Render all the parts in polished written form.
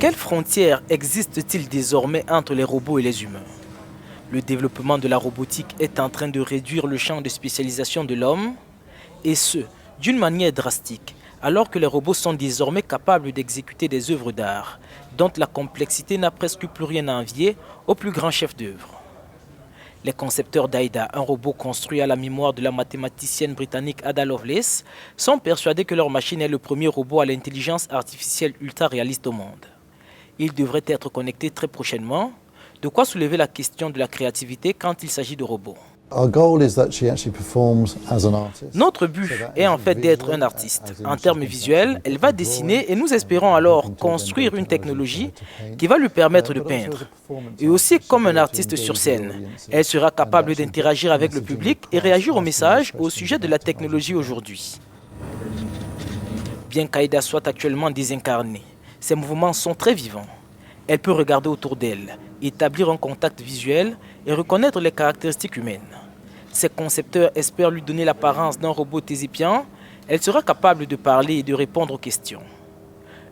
Quelles frontières existent-t-il désormais entre les robots et les humains? Le développement de la robotique est en train de réduire le champ de spécialisation de l'homme, et ce, d'une manière drastique, alors que les robots sont désormais capables d'exécuter des œuvres d'art, dont la complexité n'a presque plus rien à envier aux plus grands chefs d'œuvre. Les concepteurs d'AIDA, un robot construit à la mémoire de la mathématicienne britannique Ada Lovelace, sont persuadés que leur machine est le premier robot à l'intelligence artificielle ultra-réaliste au monde. Il devrait être connecté très prochainement, de quoi soulever la question de la créativité quand il s'agit de robots. Notre but est en fait d'être un artiste. En termes visuels, elle va dessiner et nous espérons alors construire une technologie qui va lui permettre de peindre. Et aussi comme un artiste sur scène, elle sera capable d'interagir avec le public et réagir aux messages au sujet de la technologie aujourd'hui. Bien qu'Aïda soit actuellement désincarnée, ses mouvements sont très vivants. Elle peut regarder autour d'elle, établir un contact visuel et reconnaître les caractéristiques humaines. Ses concepteurs espèrent lui donner l'apparence d'un robot thésipien. Elle sera capable de parler et de répondre aux questions.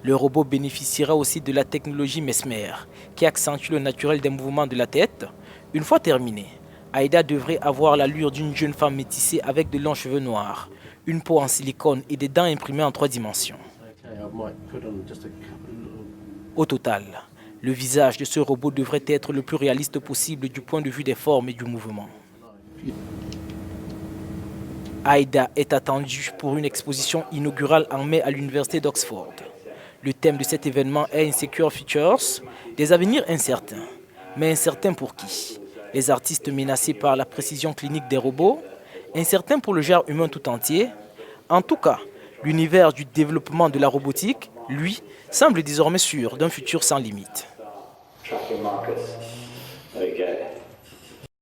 Le robot bénéficiera aussi de la technologie Mesmer, qui accentue le naturel des mouvements de la tête. Une fois terminée, Aïda devrait avoir l'allure d'une jeune femme métissée avec de longs cheveux noirs, une peau en silicone et des dents imprimées en 3 dimensions. Au total, le visage de ce robot devrait être le plus réaliste possible du point de vue des formes et du mouvement. AIDA est attendue pour une exposition inaugurale en mai à l'université d'Oxford. Le thème de cet événement est Insecure Futures, des avenirs incertains. Mais incertains pour qui? Les artistes menacés par la précision clinique des robots? Incertains pour le genre humain tout entier? En tout cas, l'univers du développement de la robotique, lui, semble désormais sûr d'un futur sans limite. Tracking markets. Okay.